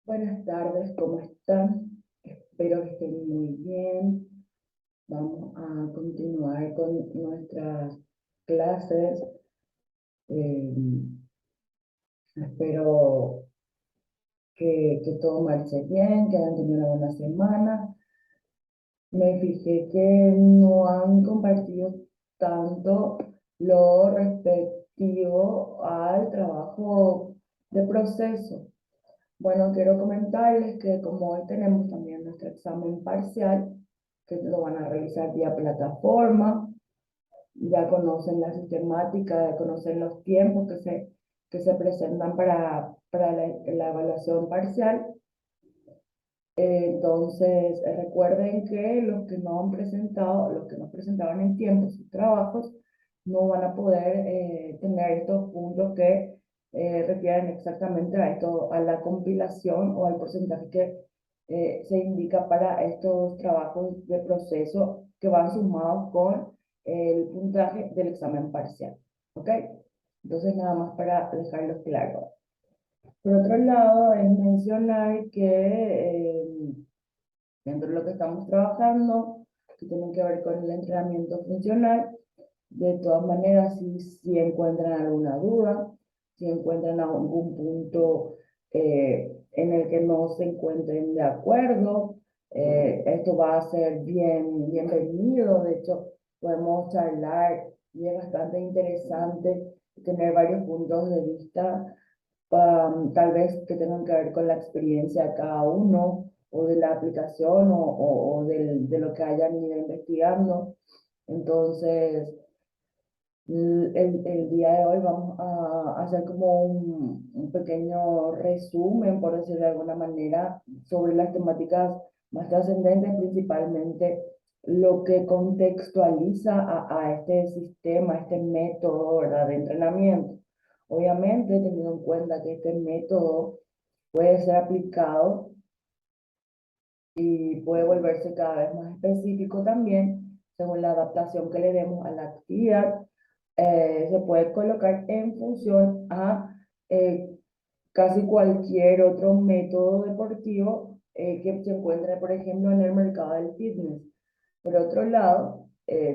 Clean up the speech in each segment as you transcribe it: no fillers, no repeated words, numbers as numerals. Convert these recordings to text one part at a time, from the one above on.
Buenas tardes, ¿cómo están? Espero que estén muy bien. Vamos a continuar con nuestras clases. Eh, Espero que todo marche bien, que hayan tenido una buena semana. Me fijé que no han compartido tanto lo respectivo al trabajo de proceso. Bueno, quiero comentarles que como hoy tenemos también nuestro examen parcial, que lo van a realizar vía plataforma, ya conocen la sistemática, ya conocen los tiempos que se presentan para la evaluación parcial. Entonces, recuerden que los que no han presentado, los que no presentaban en tiempo sus trabajos, no van a poder tener estos puntos que refieren exactamente a esto, a la compilación o al porcentaje que se indica para estos trabajos de proceso que van sumados con el puntaje del examen parcial. ¿Ok? Entonces, nada más para dejarlo claro. Por otro lado, es mencionar que dentro de lo que estamos trabajando, que tienen que ver con el entrenamiento funcional, de todas maneras, si encuentran alguna duda, si encuentran algún punto en el que no se encuentren de acuerdo, esto va a ser bienvenido. De hecho, podemos charlar y es bastante interesante tener varios puntos de vista, tal vez que tengan que ver con la experiencia de cada uno o de la aplicación de lo que hayan ido investigando. Entonces, el día de hoy vamos a hacer como un pequeño resumen, por decirlo de alguna manera, sobre las temáticas más trascendentes, principalmente lo que contextualiza a este sistema, a este método, ¿verdad?, de entrenamiento. Obviamente, teniendo en cuenta que este método puede ser aplicado y puede volverse cada vez más específico también, según la adaptación que le demos a la actividad, se puede colocar en función a eh, casi cualquier otro método deportivo que se encuentre, por ejemplo, en el mercado del fitness. Por otro lado,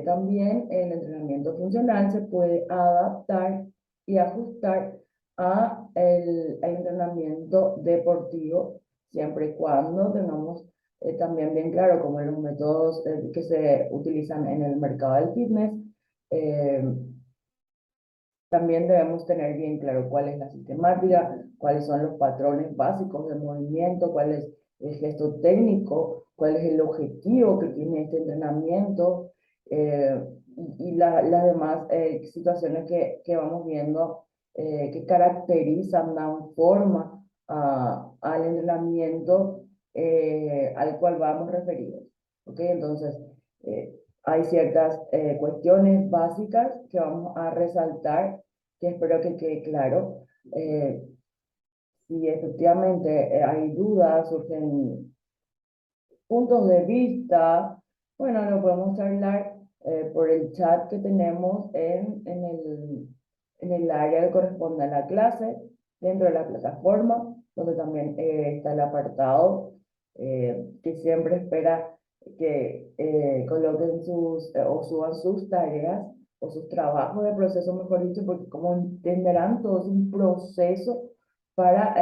también el entrenamiento funcional se puede adaptar y ajustar el entrenamiento deportivo, siempre y cuando tengamos también bien claro como los métodos que se utilizan en el mercado del fitness. eh, También debemos tener bien claro cuál es la sistemática, cuáles son los patrones básicos de movimiento, cuál es el gesto técnico, cuál es el objetivo que tiene este entrenamiento, eh, y las demás situaciones que vamos viendo que caracterizan, dan forma al entrenamiento al cual vamos referidos. ¿Ok? Entonces, hay ciertas cuestiones básicas que vamos a resaltar, que espero que quede claro. Eh, si efectivamente hay dudas, surgen puntos de vista, bueno, lo podemos charlar por el chat que tenemos en el área que corresponde a la clase, dentro de la plataforma, donde también está el apartado que siempre espera que coloquen o suban sus tareas o sus trabajos de proceso, mejor dicho, porque como entenderán, todo es un proceso para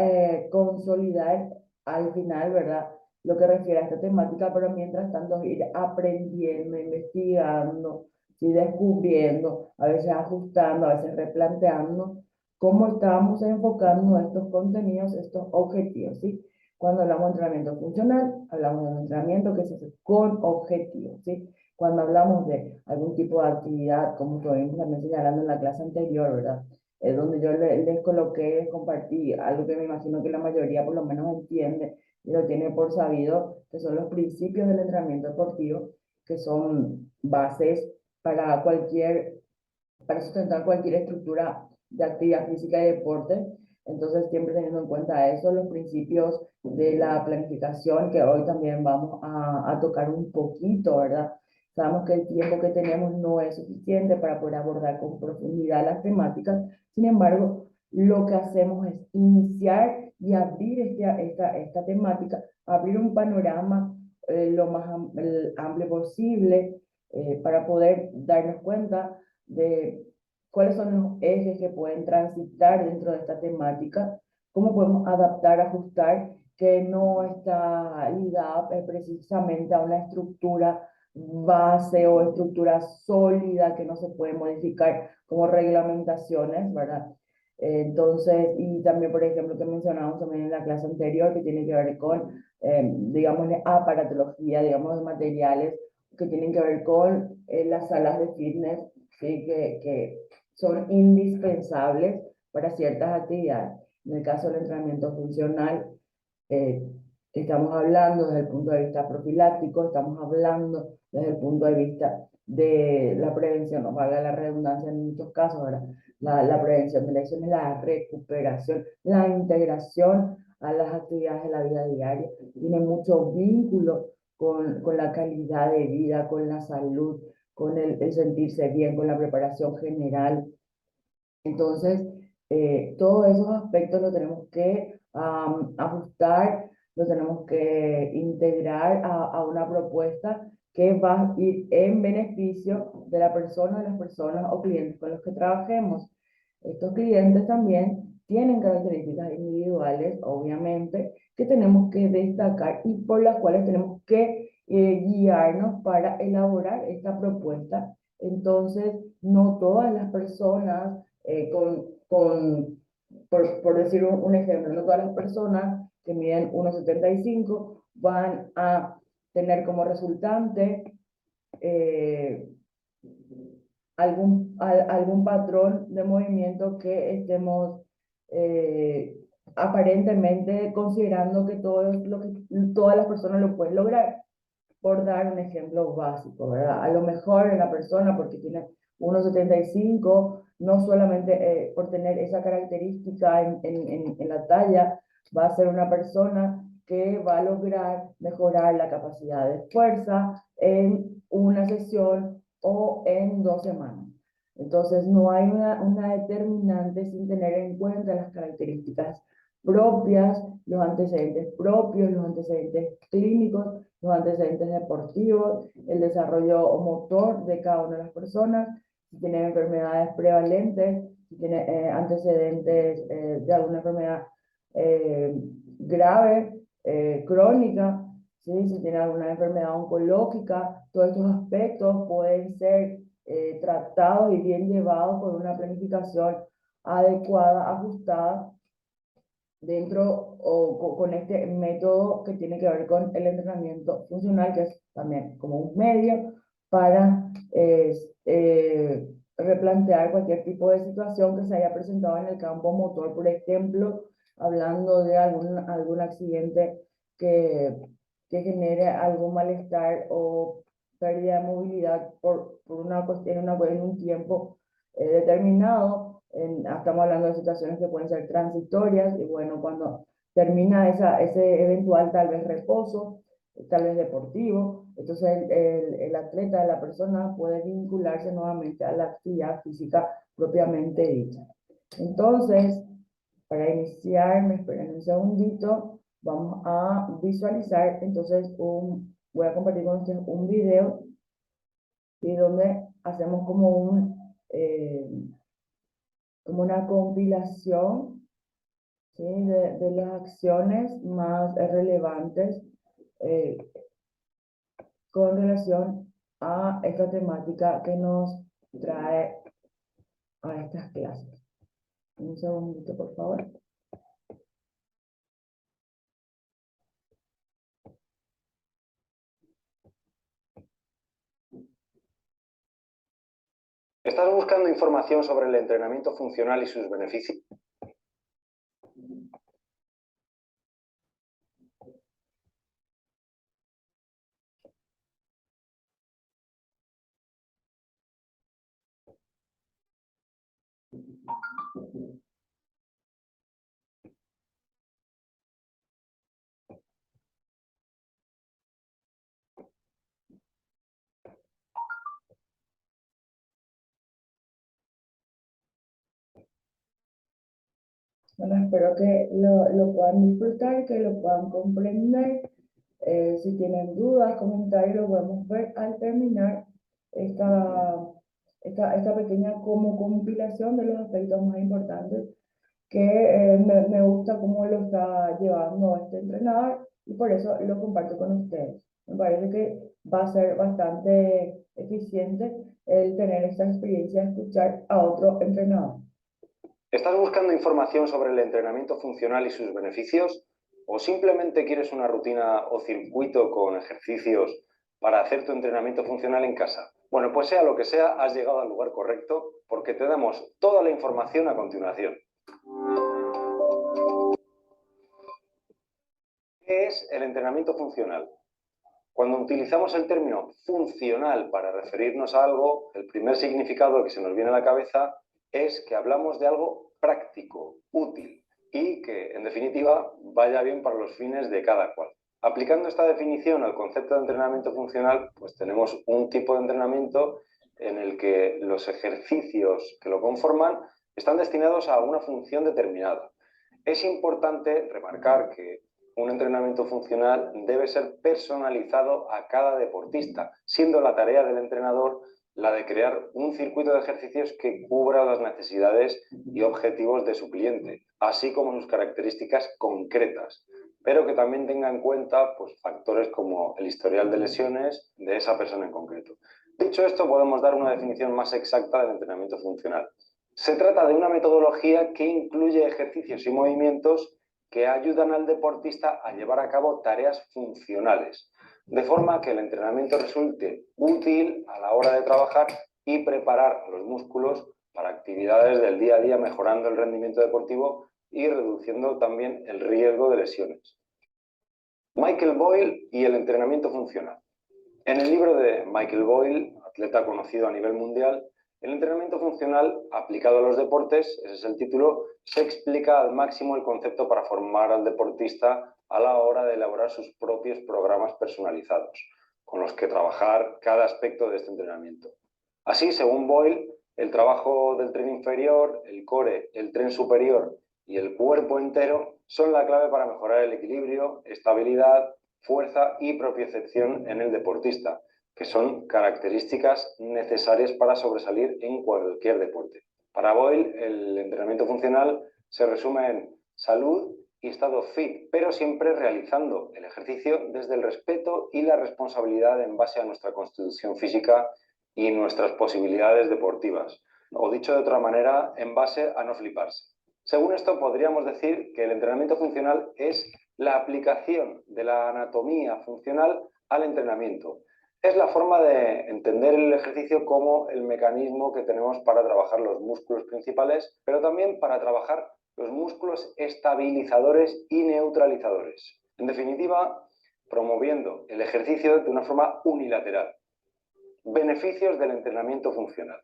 consolidar al final, ¿verdad?, lo que refiere a esta temática, pero mientras tanto ir aprendiendo, investigando, y descubriendo, a veces ajustando, a veces replanteando cómo estamos enfocando estos contenidos, estos objetivos, ¿sí? Cuando hablamos de entrenamiento funcional, hablamos de un entrenamiento que se hace con objetivos, ¿sí? Cuando hablamos de algún tipo de actividad, como estuvimos también señalando en la clase anterior, ¿verdad? Es donde yo les coloqué, les compartí algo que me imagino que la mayoría por lo menos entiende y lo tiene por sabido, que son los principios del entrenamiento deportivo, que son bases para para sustentar cualquier estructura de actividad física y deporte. Entonces, siempre teniendo en cuenta eso, los principios de la planificación, que hoy también vamos a tocar un poquito, ¿verdad? Sabemos que el tiempo que tenemos no es suficiente para poder abordar con profundidad las temáticas. Sin embargo, lo que hacemos es iniciar y abrir esta temática, abrir un panorama lo más amplio posible para poder darnos cuenta de cuáles son los ejes que pueden transitar dentro de esta temática, cómo podemos adaptar, ajustar, que no está ligada precisamente a una estructura base o estructura sólida que no se puede modificar como reglamentaciones, ¿verdad? Entonces, y también, por ejemplo, que mencionábamos también en la clase anterior, que tiene que ver con, digamos, aparatología, digamos, de materiales que tienen que ver con las salas de fitness, ¿sí? Que son indispensables para ciertas actividades. En el caso del entrenamiento funcional, eh, estamos hablando desde el punto de vista profiláctico, estamos hablando desde el punto de vista de la prevención, no valga la redundancia en muchos casos, ¿verdad? La prevención de lesiones, la recuperación, la integración a las actividades de la vida diaria, tiene mucho vínculo con la calidad de vida, con la salud, con el sentirse bien, con la preparación general. Entonces, todos esos aspectos los tenemos que ajustar, los tenemos que integrar a una propuesta que va a ir en beneficio de la persona, de las personas o clientes con los que trabajemos. Estos clientes también tienen características individuales, obviamente, que tenemos que destacar y por las cuales tenemos que guiarnos para elaborar esta propuesta. Entonces, no todas las personas por decir un ejemplo, no todas las personas que miden 1,75 van a tener como resultante eh, algún patrón de movimiento que estemos eh, aparentemente considerando que todas las personas lo pueden lograr, por dar un ejemplo básico, ¿verdad? A lo mejor en la persona, porque tiene 1,75, no solamente por tener esa característica en la talla, va a ser una persona que va a lograr mejorar la capacidad de fuerza en una sesión o en 2 semanas. Entonces, no hay una determinante sin tener en cuenta las características propias, los antecedentes propios, los antecedentes clínicos, los antecedentes deportivos, el desarrollo motor de cada una de las personas, si tienen enfermedades prevalentes, si tienen antecedentes de alguna enfermedad eh, grave, crónica, ¿sí? Si tienen alguna enfermedad oncológica, todos estos aspectos pueden ser tratados y bien llevados con una planificación adecuada, ajustada dentro o con este método que tiene que ver con el entrenamiento funcional, que es también como un medio para replantear cualquier tipo de situación que se haya presentado en el campo motor, por ejemplo, hablando de algún accidente que, que genere algún malestar o pérdida de movilidad por una cuestión, en un tiempo determinado. Estamos hablando de situaciones que pueden ser transitorias y bueno, cuando termina ese eventual tal vez reposo, tal vez deportivo, entonces el atleta, la persona puede vincularse nuevamente a la actividad física propiamente dicha. Entonces, para iniciar, me esperan un segundito, vamos a visualizar, entonces voy a compartir con ustedes un video y donde hacemos como una compilación, ¿sí? de las acciones más relevantes eh, con relación a esta temática que nos trae a estas clases. Un segundito, por favor. ¿Estás buscando información sobre el entrenamiento funcional y sus beneficios? Bueno, espero que lo puedan disfrutar, que lo puedan comprender. Si tienen dudas, comentarios, lo podemos ver al terminar esta, esta pequeña como compilación de los aspectos más importantes que me gusta cómo lo está llevando este entrenador y por eso lo comparto con ustedes. Me parece que va a ser bastante eficiente el tener esta experiencia de escuchar a otro entrenador. ¿Estás buscando información sobre el entrenamiento funcional y sus beneficios? ¿O simplemente quieres una rutina o circuito con ejercicios para hacer tu entrenamiento funcional en casa? Bueno, pues sea lo que sea, has llegado al lugar correcto porque te damos toda la información a continuación. ¿Qué es el entrenamiento funcional? Cuando utilizamos el término funcional para referirnos a algo, el primer significado que se nos viene a la cabeza es que hablamos de algo práctico, útil y que, en definitiva, vaya bien para los fines de cada cual. Aplicando esta definición al concepto de entrenamiento funcional, pues tenemos un tipo de entrenamiento en el que los ejercicios que lo conforman están destinados a una función determinada. Es importante remarcar que un entrenamiento funcional debe ser personalizado a cada deportista, siendo la tarea del entrenador la de crear un circuito de ejercicios que cubra las necesidades y objetivos de su cliente, así como sus características concretas, pero que también tenga en cuenta pues, factores como el historial de lesiones de esa persona en concreto. Dicho esto, podemos dar una definición más exacta del entrenamiento funcional. Se trata de una metodología que incluye ejercicios y movimientos que ayudan al deportista a llevar a cabo tareas funcionales, de forma que el entrenamiento resulte útil a la hora de trabajar y preparar los músculos para actividades del día a día, mejorando el rendimiento deportivo y reduciendo también el riesgo de lesiones. Michael Boyle y el entrenamiento funcional. En el libro de Michael Boyle, atleta conocido a nivel mundial, el entrenamiento funcional aplicado a los deportes, ese es el título, se explica al máximo el concepto para formar al deportista a la hora de elaborar sus propios programas personalizados, con los que trabajar cada aspecto de este entrenamiento. Así, según Boyle, el trabajo del tren inferior, el core, el tren superior y el cuerpo entero son la clave para mejorar el equilibrio, estabilidad, fuerza y propiocepción en el deportista, que son características necesarias para sobresalir en cualquier deporte. Para Boyle, el entrenamiento funcional se resume en salud y estado fit, pero siempre realizando el ejercicio desde el respeto y la responsabilidad en base a nuestra constitución física y nuestras posibilidades deportivas, o dicho de otra manera, en base a no fliparse. Según esto, podríamos decir que el entrenamiento funcional es la aplicación de la anatomía funcional al entrenamiento. Es la forma de entender el ejercicio como el mecanismo que tenemos para trabajar los músculos principales, pero también para trabajar los músculos estabilizadores y neutralizadores. En definitiva, promoviendo el ejercicio de una forma unilateral. Beneficios del entrenamiento funcional.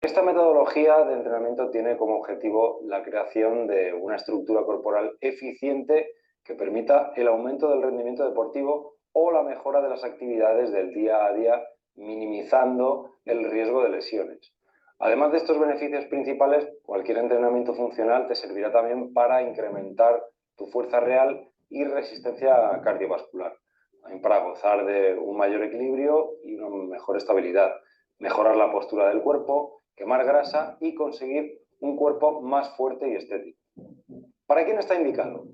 Esta metodología de entrenamiento tiene como objetivo la creación de una estructura corporal eficiente que permita el aumento del rendimiento deportivo o la mejora de las actividades del día a día, minimizando el riesgo de lesiones. Además de estos beneficios principales, cualquier entrenamiento funcional te servirá también para incrementar tu fuerza real y resistencia cardiovascular, también para gozar de un mayor equilibrio y una mejor estabilidad, mejorar la postura del cuerpo, quemar grasa y conseguir un cuerpo más fuerte y estético. ¿Para quién está indicado?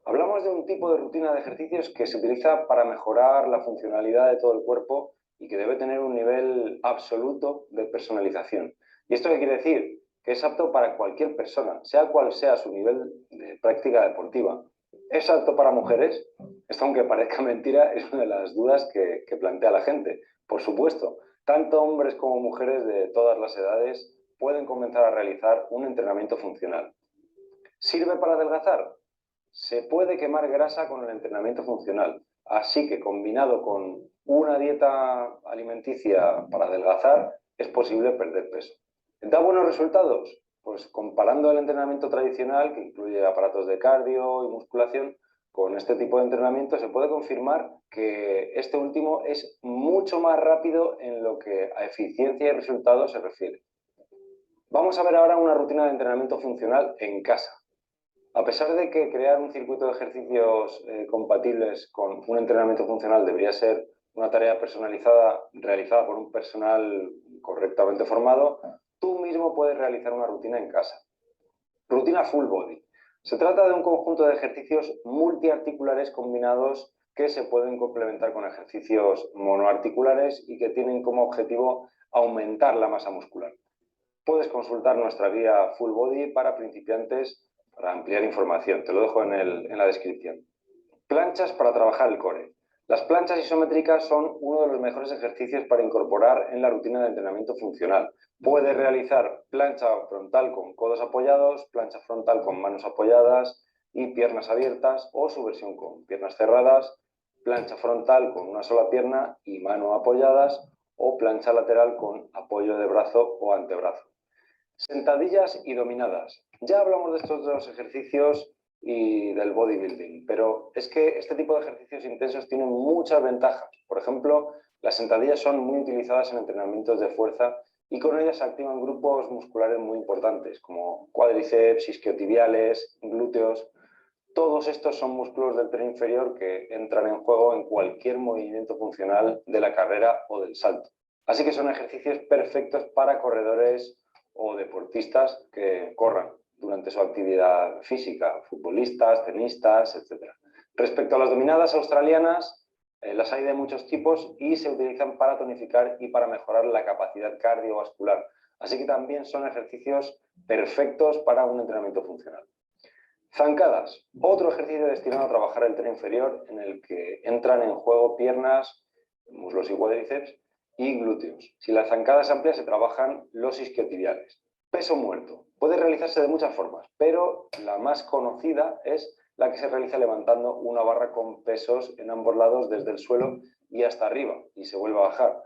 Hablamos de un tipo de rutina de ejercicios que se utiliza para mejorar la funcionalidad de todo el cuerpo y que debe tener un nivel absoluto de personalización. ¿Y esto qué quiere decir? Que es apto para cualquier persona, sea cual sea su nivel de práctica deportiva. ¿Es apto para mujeres? Esto, aunque parezca mentira, es una de las dudas que plantea la gente. Por supuesto, tanto hombres como mujeres de todas las edades pueden comenzar a realizar un entrenamiento funcional. ¿Sirve para adelgazar? Se puede quemar grasa con el entrenamiento funcional, así que combinado con una dieta alimenticia para adelgazar, es posible perder peso. ¿Da buenos resultados? Pues comparando el entrenamiento tradicional, que incluye aparatos de cardio y musculación, con este tipo de entrenamiento se puede confirmar que este último es mucho más rápido en lo que a eficiencia y resultados se refiere. Vamos a ver ahora una rutina de entrenamiento funcional en casa. A pesar de que crear un circuito de ejercicios compatibles con un entrenamiento funcional debería ser una tarea personalizada realizada por un personal correctamente formado, tú mismo puedes realizar una rutina en casa. Rutina full body. Se trata de un conjunto de ejercicios multiarticulares combinados que se pueden complementar con ejercicios monoarticulares y que tienen como objetivo aumentar la masa muscular. Puedes consultar nuestra guía Full Body para principiantes para ampliar información. Te lo dejo en la descripción. Planchas para trabajar el core. Las planchas isométricas son uno de los mejores ejercicios para incorporar en la rutina de entrenamiento funcional. Puedes realizar plancha frontal con codos apoyados, plancha frontal con manos apoyadas y piernas abiertas, o su versión con piernas cerradas, plancha frontal con una sola pierna y mano apoyadas, o plancha lateral con apoyo de brazo o antebrazo. Sentadillas y dominadas. Ya hablamos de estos dos ejercicios y del bodybuilding, pero es que este tipo de ejercicios intensos tienen muchas ventajas. Por ejemplo, las sentadillas son muy utilizadas en entrenamientos de fuerza y con ellas se activan grupos musculares muy importantes como cuádriceps, isquiotibiales, glúteos. Todos estos son músculos del tren inferior que entran en juego en cualquier movimiento funcional de la carrera o del salto. Así que son ejercicios perfectos para corredores o deportistas que corran durante su actividad física, futbolistas, tenistas, etc. Respecto a las dominadas australianas, las hay de muchos tipos y se utilizan para tonificar y para mejorar la capacidad cardiovascular. Así que también son ejercicios perfectos para un entrenamiento funcional. Zancadas, otro ejercicio destinado a trabajar el tren inferior en el que entran en juego piernas, muslos y cuádriceps y glúteos. Si la zancada es amplia, se trabajan los isquiotibiales. Peso muerto. Puede realizarse de muchas formas, pero la más conocida es la que se realiza levantando una barra con pesos en ambos lados desde el suelo y hasta arriba, y se vuelve a bajar.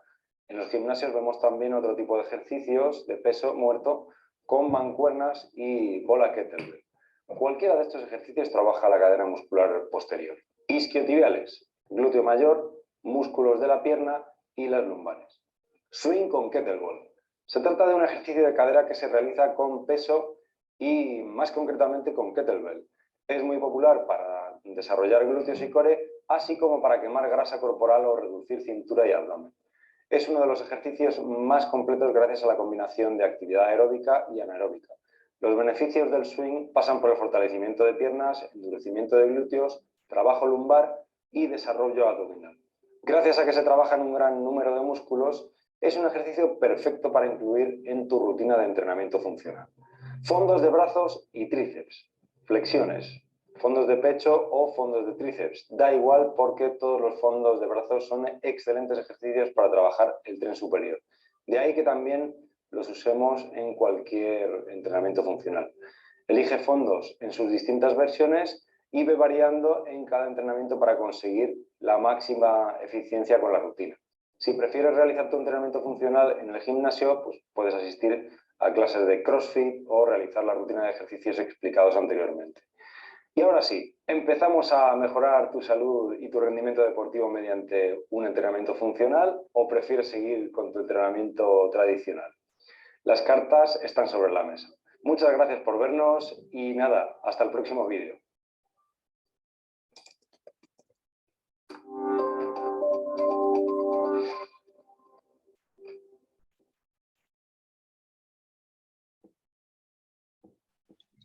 En los gimnasios vemos también otro tipo de ejercicios de peso muerto con mancuernas y bola kettlebell. Cualquiera de estos ejercicios trabaja la cadena muscular posterior. Isquiotibiales, glúteo mayor, músculos de la pierna y las lumbares. Swing con kettlebell. Se trata de un ejercicio de cadera que se realiza con peso y más concretamente con kettlebell. Es muy popular para desarrollar glúteos y core, así como para quemar grasa corporal o reducir cintura y abdomen. Es uno de los ejercicios más completos gracias a la combinación de actividad aeróbica y anaeróbica. Los beneficios del swing pasan por el fortalecimiento de piernas, endurecimiento de glúteos, trabajo lumbar y desarrollo abdominal. Gracias a que se trabaja en un gran número de músculos, es un ejercicio perfecto para incluir en tu rutina de entrenamiento funcional. Fondos de brazos y tríceps, flexiones, fondos de pecho o fondos de tríceps. Da igual porque todos los fondos de brazos son excelentes ejercicios para trabajar el tren superior. De ahí que también los usemos en cualquier entrenamiento funcional. Elige fondos en sus distintas versiones y ve variando en cada entrenamiento para conseguir la máxima eficiencia con la rutina. Si prefieres realizar tu entrenamiento funcional en el gimnasio, pues puedes asistir a clases de CrossFit o realizar la rutina de ejercicios explicados anteriormente. Y ahora sí, empezamos a mejorar tu salud y tu rendimiento deportivo mediante un entrenamiento funcional, ¿o prefieres seguir con tu entrenamiento tradicional? Las cartas están sobre la mesa. Muchas gracias por vernos y nada, hasta el próximo vídeo.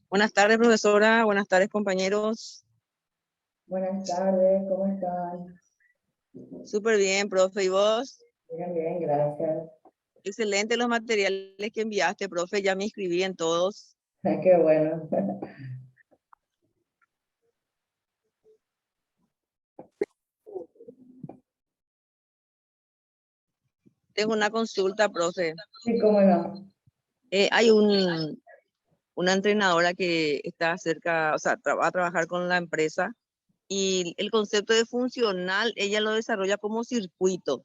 Buenas tardes, profesora. Buenas tardes, compañeros. Buenas tardes, ¿cómo están? Súper bien, profe. ¿Y vos? Bien, bien, gracias. Excelente los materiales que enviaste, profe. Ya me inscribí en todos. Qué bueno. Tengo una consulta, profe. Sí, cómo no. Hay una entrenadora que está cerca, o sea, va a trabajar con la empresa y el concepto de funcional, ella lo desarrolla como circuito.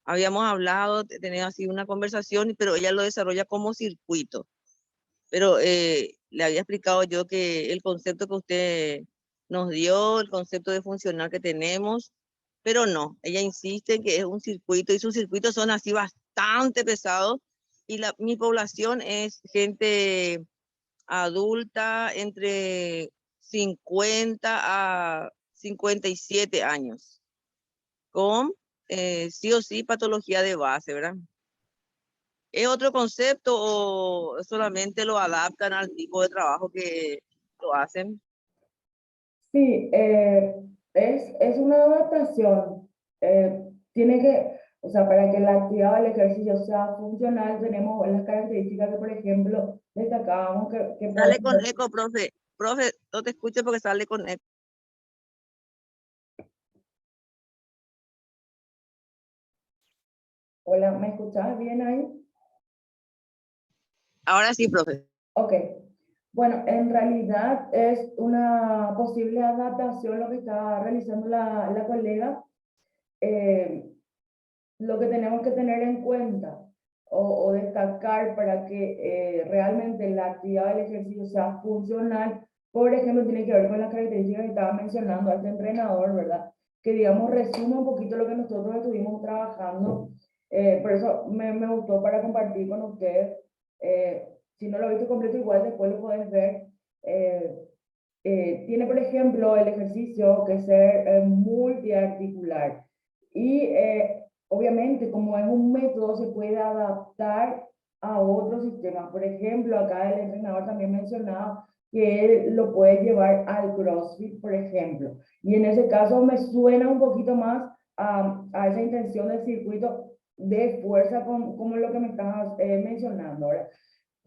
Habíamos hablado, tenido así una conversación, pero ella lo desarrolla como circuito. Pero le había explicado yo que el concepto que usted nos dio, el concepto de funcional que tenemos, pero no, ella insiste en que es un circuito y sus circuitos son así bastante pesados Y mi población es gente adulta entre 50 a 57 años, con sí o sí patología de base, ¿verdad? ¿Es otro concepto o solamente lo adaptan al tipo de trabajo que lo hacen? Sí, es una adaptación. Tiene que, o sea, para que la actividad del ejercicio sea funcional, tenemos las características que, por ejemplo, destacábamos que puede Sale con ser. eco, profe. Profe, no te escucho porque sale con eco. Hola, ¿me escuchas bien ahí? Ahora sí, profe. Ok. Bueno, en realidad es una posible adaptación lo que está realizando la colega. Eh, lo que tenemos que tener en cuenta o destacar para que realmente la actividad del ejercicio sea funcional, por ejemplo, tiene que ver con las características que estaba mencionando este entrenador, ¿verdad? Que digamos resume un poquito lo que nosotros estuvimos trabajando. Por eso me gustó para compartir con ustedes. Si no lo viste completo, igual después lo puedes ver. Eh, Tiene, por ejemplo, el ejercicio que es ser multiarticular. Y obviamente, como es un método, se puede adaptar a otros sistemas. Por ejemplo, acá el entrenador también mencionaba que él lo puede llevar al CrossFit, por ejemplo. Y en ese caso me suena un poquito más a esa intención del circuito de fuerza como lo que me estabas mencionando. ¿Verdad?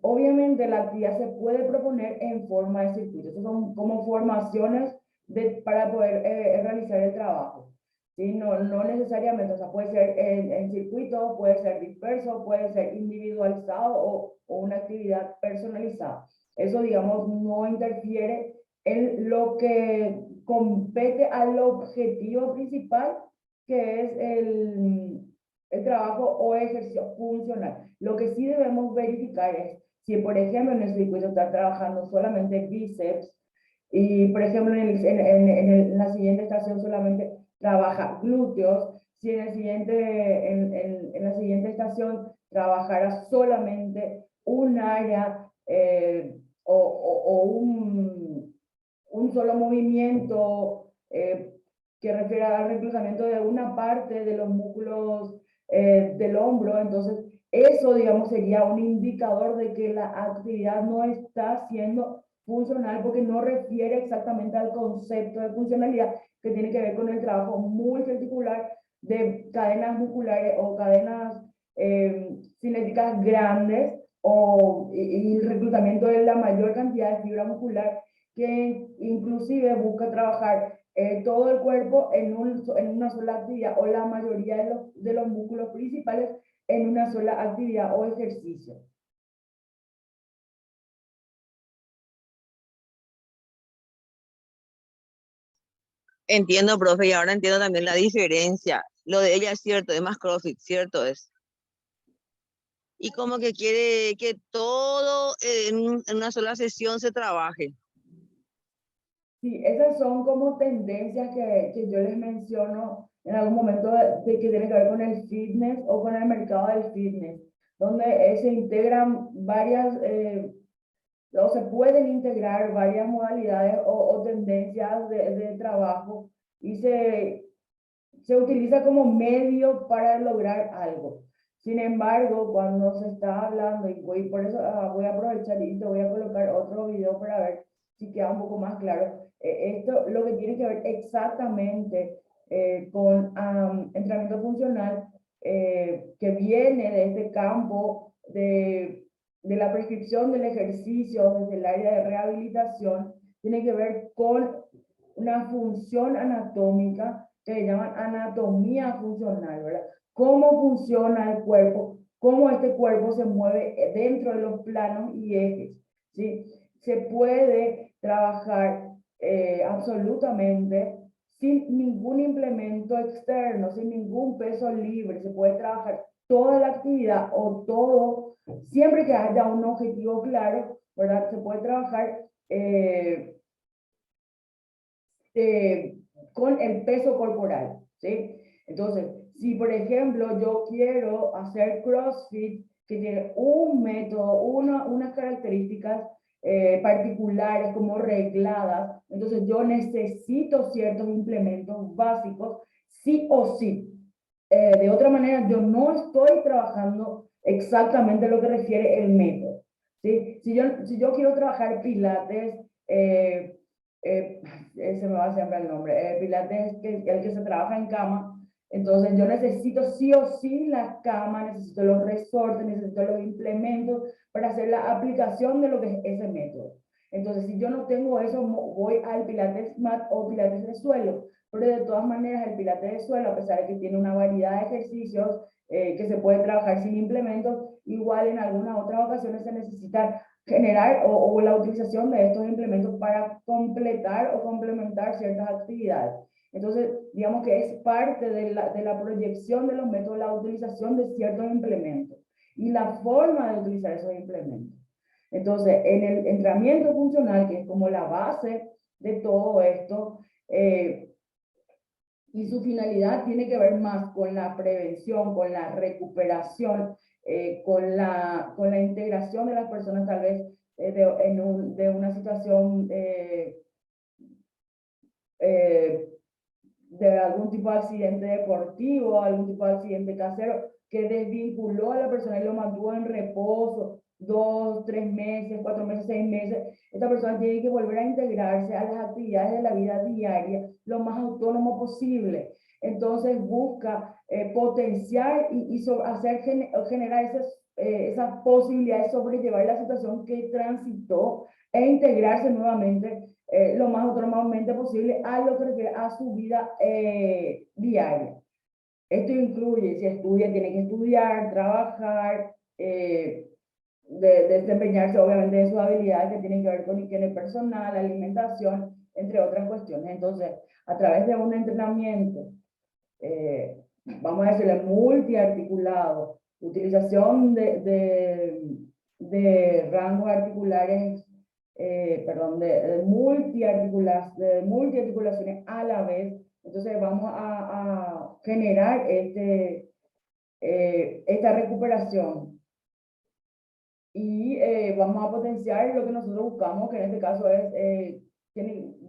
Obviamente la actividad se puede proponer en forma de circuito. Estas son como formaciones para poder realizar el trabajo. ¿Sí? No necesariamente, o sea, puede ser en circuito, puede ser disperso, puede ser individualizado o una actividad personalizada. Eso, digamos, no interfiere en lo que compete al objetivo principal, que es el trabajo o ejercicio funcional. Lo que sí debemos verificar es si, por ejemplo, en el circuito está trabajando solamente bíceps y, por ejemplo, en la siguiente estación solamente trabaja glúteos, si en, el siguiente, en la siguiente estación trabajara solamente un área o un solo movimiento que refiere al reclutamiento de una parte de los músculos del hombro, entonces eso, digamos, sería un indicador de que la actividad no está siendo funcional porque no refiere exactamente al concepto de funcionalidad que tiene que ver con el trabajo multiarticular de cadenas musculares o cadenas cinéticas grandes y el reclutamiento de la mayor cantidad de fibra muscular que inclusive busca trabajar todo el cuerpo en una sola actividad o la mayoría de los músculos principales en una sola actividad o ejercicio. Entiendo, profe, y ahora entiendo también la diferencia. Lo de ella es cierto, es más CrossFit, cierto es. Y como que quiere que todo en una sola sesión se trabaje. Sí, esas son como tendencias que yo les menciono en algún momento de que tiene que ver con el fitness o con el mercado del fitness, donde se integran varias, o se pueden integrar varias modalidades o tendencias de trabajo y se utiliza como medio para lograr algo. Sin embargo, cuando se está hablando, y por eso voy a aprovechar y te voy a colocar otro video para ver si queda un poco más claro. Esto lo que tiene que ver exactamente con entrenamiento funcional que viene de este campo de la prescripción del ejercicio desde el área de rehabilitación, tiene que ver con una función anatómica que se llaman anatomía funcional, ¿verdad? Cómo funciona el cuerpo, cómo este cuerpo se mueve dentro de los planos y ejes, ¿sí? Se puede trabajar absolutamente sin ningún implemento externo, sin ningún peso libre, se puede trabajar toda la actividad o todo, siempre que haya un objetivo claro, ¿verdad? Se puede trabajar con el peso corporal, ¿sí? Entonces, si por ejemplo yo quiero hacer CrossFit que tiene un método, unas características particulares como regladas, entonces yo necesito ciertos implementos básicos, sí o sí. De otra manera, yo no estoy trabajando exactamente lo que refiere el método. ¿Sí? Si yo quiero trabajar Pilates, se me va siempre el nombre, Pilates, el que se trabaja en cama, entonces yo necesito sí o sí la cama, necesito los resortes, necesito los implementos para hacer la aplicación de lo que es ese método. Entonces, si yo no tengo eso, voy al Pilates mat o Pilates de suelo. Pero de todas maneras, el Pilates de suelo, a pesar de que tiene una variedad de ejercicios que se puede trabajar sin implementos, igual en algunas otras ocasiones se necesita generar o la utilización de estos implementos para completar o complementar ciertas actividades. Entonces, digamos que es parte de la proyección de los métodos, la utilización de ciertos implementos y la forma de utilizar esos implementos. Entonces, en el entrenamiento funcional, que es como la base de todo esto, y su finalidad tiene que ver más con la prevención, con la recuperación, con la integración de las personas tal vez de una situación de algún tipo de accidente deportivo, algún tipo de accidente casero, que desvinculó a la persona y lo mantuvo en reposo 2, 3 meses, 4 meses, 6 meses. Esta persona tiene que volver a integrarse a las actividades de la vida diaria lo más autónomo posible. Entonces busca potenciar y generar esa posibilidad de sobrellevar la situación que transitó e integrarse nuevamente lo más autónomamente posible a lo que refiere a su vida diaria. Esto incluye, si estudia, tiene que estudiar, trabajar, desempeñarse obviamente de sus habilidades que tienen que ver con higiene personal, alimentación, entre otras cuestiones. Entonces, a través de un entrenamiento, vamos a decirle multiarticulado, utilización de rangos articulares, perdón, de multiarticulaciones a la vez. Entonces vamos a generar esta recuperación y vamos a potenciar lo que nosotros buscamos, que en este caso es,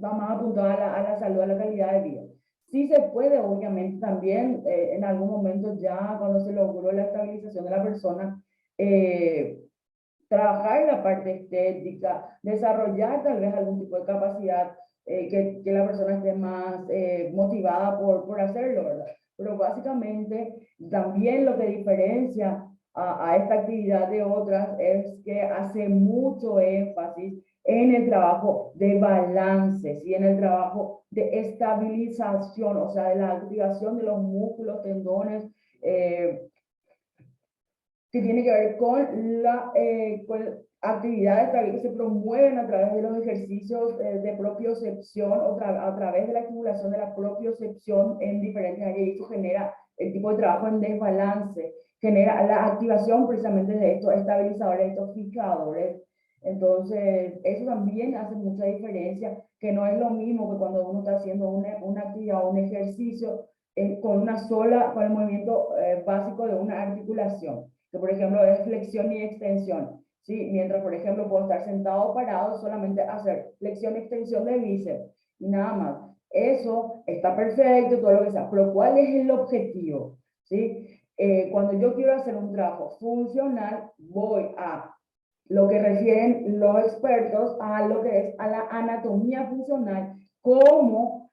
vamos a apuntar a la salud, a la calidad de vida. Sí se puede, obviamente, también en algún momento ya cuando se logró la estabilización de la persona, trabajar la parte estética, desarrollar tal vez algún tipo de capacidad que la persona esté más motivada por hacerlo, ¿verdad? Pero básicamente también lo que diferencia a esta actividad de otras es que hace mucho énfasis en el trabajo de balances y en el trabajo de estabilización, o sea, de la activación de los músculos, tendones, que tiene que ver con actividades también que se promueven a través de los ejercicios de propiocepción o a través de la estimulación de la propiocepción en diferentes áreas, y eso genera el tipo de trabajo en desbalance, genera la activación precisamente de estos estabilizadores, estos fijadores. Entonces, eso también hace mucha diferencia, que no es lo mismo que cuando uno está haciendo una actividad o un ejercicio con el movimiento básico de una articulación, que por ejemplo es flexión y extensión, ¿sí? Mientras, por ejemplo, puedo estar sentado o parado, solamente hacer flexión y extensión de bíceps y nada más. Eso está perfecto, todo lo que sea, pero ¿cuál es el objetivo? ¿Sí? Cuando yo quiero hacer un trabajo funcional, voy a lo que refieren los expertos a lo que es a la anatomía funcional, cómo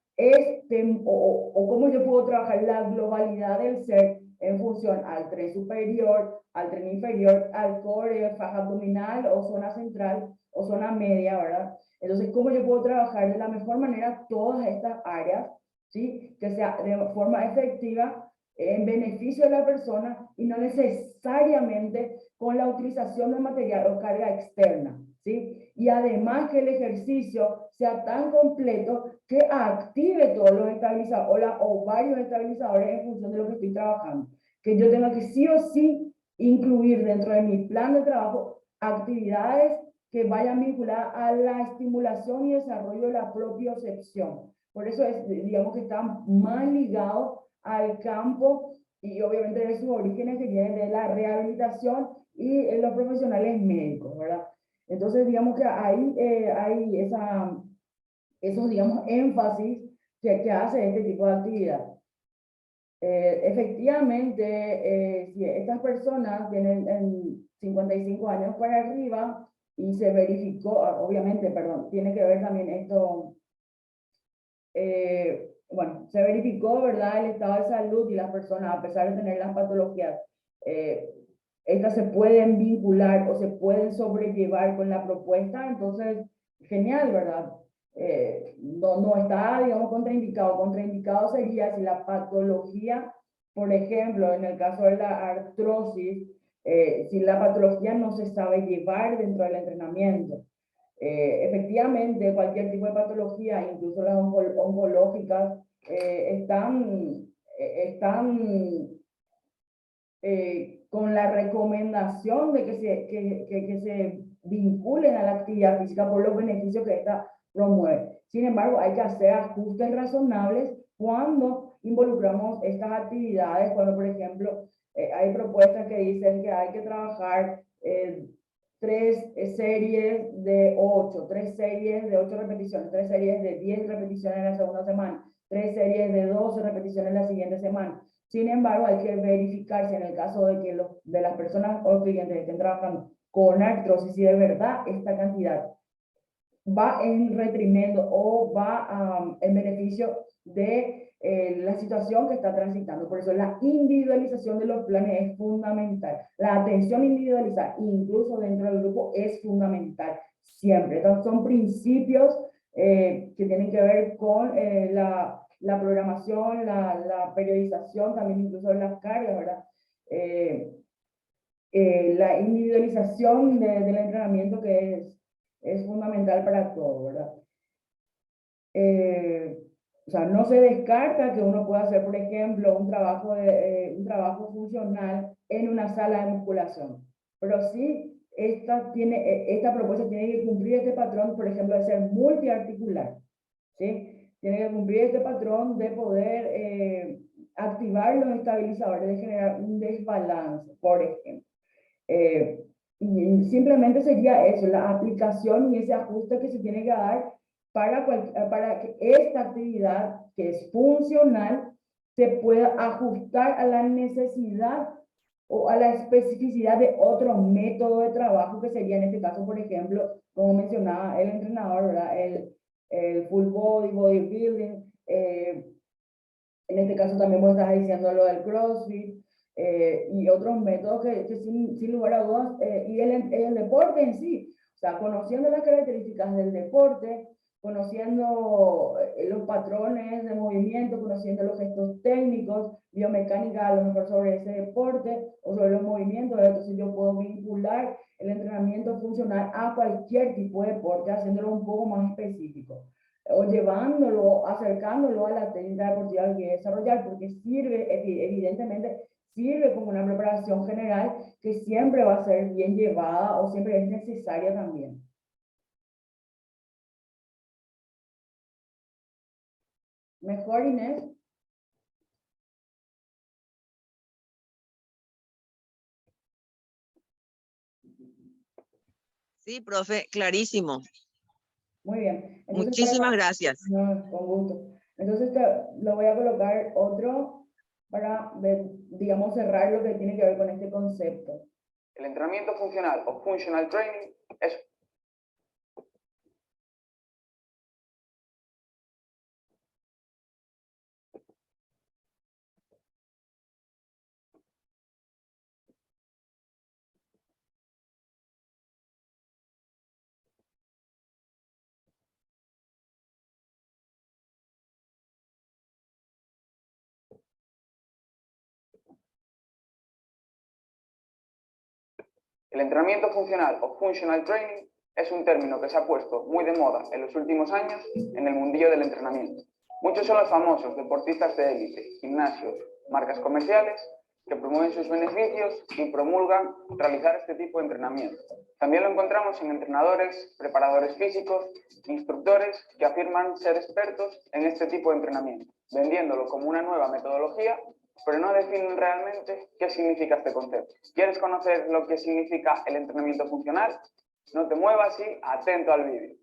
o cómo yo puedo trabajar la globalidad del ser en función al tren superior, al tren inferior, al core, faja abdominal o zona central o zona media, ¿verdad? Entonces, ¿cómo yo puedo trabajar de la mejor manera todas estas áreas, ¿sí? Que sea de forma efectiva en beneficio de la persona y no necesariamente con la utilización de material o carga externa, ¿sí? Y además que el ejercicio sea tan completo que active todos los estabilizadores o varios estabilizadores en función de lo que estoy trabajando. Que yo tenga que sí o sí incluir dentro de mi plan de trabajo actividades que vayan vinculadas a la estimulación y desarrollo de la propiocepción. Por eso digamos que está más ligado al campo y obviamente de sus orígenes que vienen de la rehabilitación y los profesionales médicos, ¿verdad? Entonces, digamos que ahí hay esos, digamos, énfasis que hace este tipo de actividad. Efectivamente, si estas personas tienen 55 años para arriba y se verificó, obviamente, perdón, tiene que ver también esto, bueno, se verificó, ¿verdad?, el estado de salud y las personas, a pesar de tener las patologías, estas se pueden vincular o se pueden sobrellevar con la propuesta, entonces, genial, ¿verdad? No está, digamos, contraindicado. Contraindicado sería si la patología, por ejemplo, en el caso de la artrosis, si la patología no se sabe llevar dentro del entrenamiento. Efectivamente, cualquier tipo de patología, incluso las oncológicas, están con la recomendación de que se vinculen a la actividad física por los beneficios que esta promueve. Sin embargo, hay que hacer ajustes razonables cuando involucramos estas actividades, cuando, por ejemplo, hay propuestas que dicen que hay que trabajar 3 series de 8, 3 series de 8 repeticiones, 3 series de 10 repeticiones en la segunda semana, 3 series de 12 repeticiones en la siguiente semana. Sin embargo, hay que verificar si en el caso de que de las personas o clientes estén trabajando con artrosis, si de verdad esta cantidad va en detrimento o va en beneficio de la situación que está transitando. Por eso la individualización de los planes es fundamental. La atención individualizada, incluso dentro del grupo, es fundamental siempre. Entonces son principios que tienen que ver con la programación, la periodización, también incluso de las cargas, ¿verdad? La individualización del entrenamiento que es fundamental para todo, ¿verdad? O sea, no se descarta que uno pueda hacer, por ejemplo, un trabajo funcional en una sala de musculación, pero sí esta propuesta tiene que cumplir este patrón, por ejemplo, de ser multiarticular, ¿sí? Tiene que cumplir este patrón de poder activar los estabilizadores, de generar un desbalance, por ejemplo. Y simplemente sería eso, la aplicación y ese ajuste que se tiene que dar para que esta actividad, que es funcional, se pueda ajustar a la necesidad o a la especificidad de otro método de trabajo, que sería en este caso, por ejemplo, como mencionaba el entrenador, ¿verdad? El full body, bodybuilding, en este caso también vos estás diciendo lo del CrossFit, y otros métodos que sin lugar a dudas, y el deporte en sí, o sea, conociendo las características del deporte, conociendo los patrones de movimiento, conociendo los gestos técnicos, biomecánica a lo mejor sobre ese deporte o sobre los movimientos, entonces yo puedo vincular el entrenamiento funcional a cualquier tipo de deporte, haciéndolo un poco más específico o llevándolo, acercándolo a la técnica deportiva que quiere desarrollar, porque evidentemente, sirve como una preparación general que siempre va a ser bien llevada o siempre es necesaria también. Mejor, Inés. Sí, profe, clarísimo. Muy bien. Entonces, Muchísimas gracias. no, con gusto. Entonces lo voy a colocar otro para ver, digamos, cerrar lo que tiene que ver con este concepto. El entrenamiento funcional o functional training es El entrenamiento funcional o functional training es un término que se ha puesto muy de moda en los últimos años en el mundillo del entrenamiento. Muchos son los famosos deportistas de élite, gimnasios, marcas comerciales que promueven sus beneficios y promulgan realizar este tipo de entrenamiento. También lo encontramos en entrenadores, preparadores físicos, instructores que afirman ser expertos en este tipo de entrenamiento, vendiéndolo como una nueva metodología pero no definen realmente qué significa este concepto. ¿Quieres conocer lo que significa el entrenamiento funcional? No te muevas y atento al vídeo.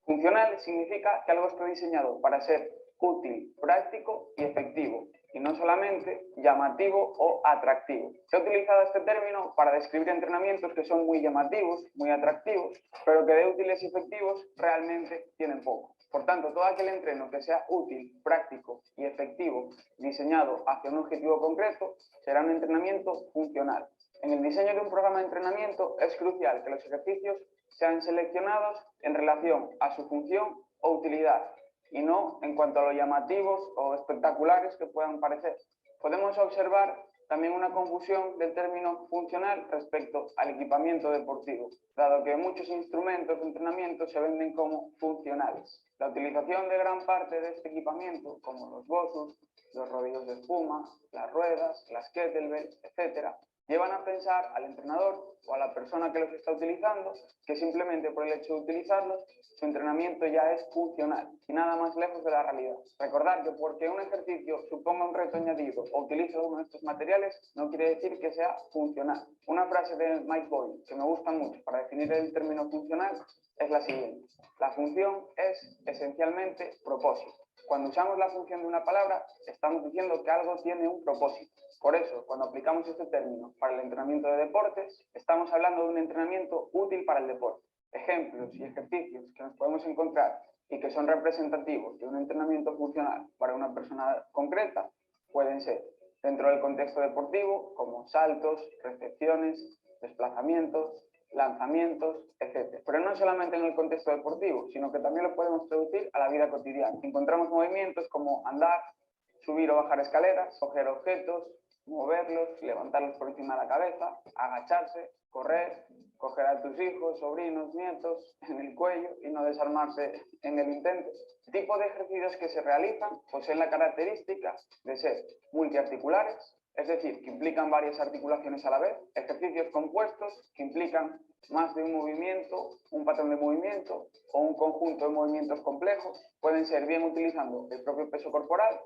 Funcional significa que algo está diseñado para ser útil, práctico y efectivo, y no solamente llamativo o atractivo. Se ha utilizado este término para describir entrenamientos que son muy llamativos, muy atractivos, pero que de útiles y efectivos realmente tienen poco. Por tanto, todo aquel entreno que sea útil, práctico y efectivo, diseñado hacia un objetivo concreto, será un entrenamiento funcional. En el diseño de un programa de entrenamiento es crucial que los ejercicios sean seleccionados en relación a su función o utilidad y no en cuanto a lo llamativos o espectaculares que puedan parecer. Podemos observar también una confusión del término funcional respecto al equipamiento deportivo, dado que muchos instrumentos de entrenamiento se venden como funcionales. La utilización de gran parte de este equipamiento, como los BOSUs, los rodillos de espuma, las ruedas, las kettlebells, etc., llevan a pensar al entrenador o a la persona que los está utilizando que simplemente por el hecho de utilizarlos, su entrenamiento ya es funcional y nada más lejos de la realidad. Recordar que porque un ejercicio suponga un reto añadido o utilice uno de estos materiales, no quiere decir que sea funcional. Una frase de Mike Boyle que me gusta mucho para definir el término funcional es la siguiente: la función es esencialmente propósito. Cuando usamos la función de una palabra, estamos diciendo que algo tiene un propósito. Por eso, cuando aplicamos este término para el entrenamiento de deportes, estamos hablando de un entrenamiento útil para el deporte. Ejemplos y ejercicios que nos podemos encontrar y que son representativos de un entrenamiento funcional para una persona concreta pueden ser dentro del contexto deportivo, como saltos, recepciones, desplazamientos, lanzamientos, etc. Pero no solamente en el contexto deportivo, sino que también lo podemos traducir a la vida cotidiana. Encontramos movimientos como andar, subir o bajar escaleras, coger objetos, moverlos, levantarlos por encima de la cabeza, agacharse, correr, coger a tus hijos, sobrinos, nietos en el cuello y no desarmarse en el intento. El tipo de ejercicios que se realizan poseen la característica de ser multiarticulares, es decir, que implican varias articulaciones a la vez, ejercicios compuestos que implican más de un movimiento, un patrón de movimiento o un conjunto de movimientos complejos, pueden ser bien utilizando el propio peso corporal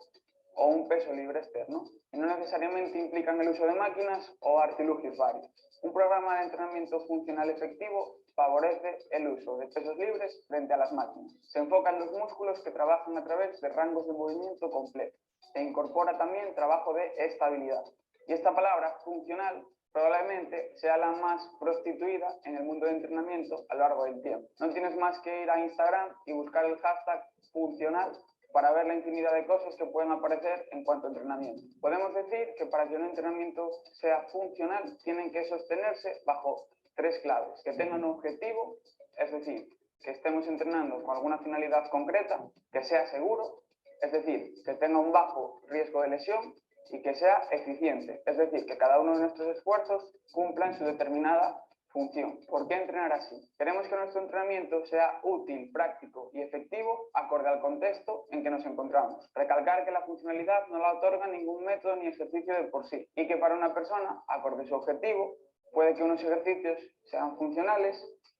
o un peso libre externo, y no necesariamente implican el uso de máquinas o artilugios varios. Un programa de entrenamiento funcional efectivo favorece el uso de pesos libres frente a las máquinas. Se enfoca en los músculos que trabajan a través de rangos de movimiento completos e incorpora también trabajo de estabilidad. Y esta palabra, funcional, probablemente sea la más prostituida en el mundo de entrenamiento a lo largo del tiempo. No tienes más que ir a Instagram y buscar el hashtag funcional para ver la infinidad de cosas que pueden aparecer en cuanto a entrenamiento. Podemos decir que para que un entrenamiento sea funcional, tienen que sostenerse bajo tres claves: que tengan un objetivo, es decir, que estemos entrenando con alguna finalidad concreta, que sea seguro, es decir, que tenga un bajo riesgo de lesión, y que sea eficiente, es decir, que cada uno de nuestros esfuerzos cumpla en su determinada función. ¿Por qué entrenar así? Queremos que nuestro entrenamiento sea útil, práctico y efectivo acorde al contexto en que nos encontramos. Recalcar que la funcionalidad no la otorga ningún método ni ejercicio de por sí, y que para una persona, acorde a su objetivo, puede que unos ejercicios sean funcionales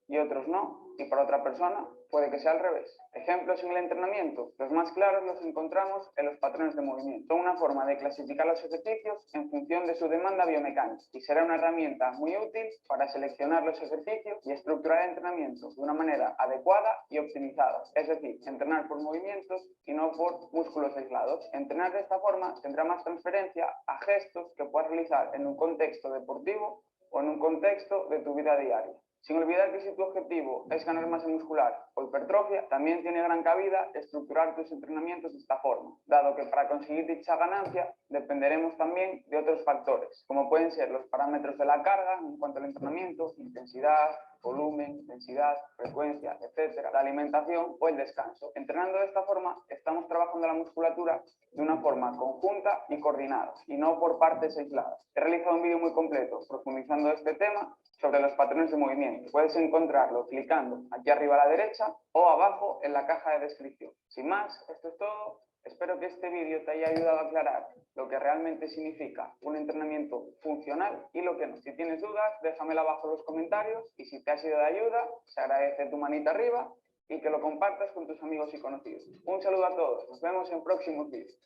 y otros no, y para otra persona puede que sea al revés. Ejemplos en el entrenamiento, los más claros los encontramos en los patrones de movimiento. Son una forma de clasificar los ejercicios en función de su demanda biomecánica y será una herramienta muy útil para seleccionar los ejercicios y estructurar el entrenamiento de una manera adecuada y optimizada. Es decir, entrenar por movimientos y no por músculos aislados. Entrenar de esta forma tendrá más transferencia a gestos que puedas realizar en un contexto deportivo o en un contexto de tu vida diaria. Sin olvidar que si tu objetivo es ganar masa muscular o hipertrofia, también tiene gran cabida estructurar tus entrenamientos de esta forma, dado que para conseguir dicha ganancia dependeremos también de otros factores, como pueden ser los parámetros de la carga en cuanto al entrenamiento, intensidad, volumen, densidad, frecuencia, etcétera, la alimentación o el descanso. Entrenando de esta forma, estamos trabajando la musculatura de una forma conjunta y coordinada, y no por partes aisladas. He realizado un vídeo muy completo profundizando este tema sobre los patrones de movimiento. Puedes encontrarlo clicando aquí arriba a la derecha o abajo en la caja de descripción. Sin más, esto es todo. Espero que este vídeo te haya ayudado a aclarar lo que realmente significa un entrenamiento funcional y lo que no. Si tienes dudas, déjamela abajo en los comentarios y si te ha sido de ayuda, se agradece tu manita arriba y que lo compartas con tus amigos y conocidos. Un saludo a todos, nos vemos en próximos vídeos.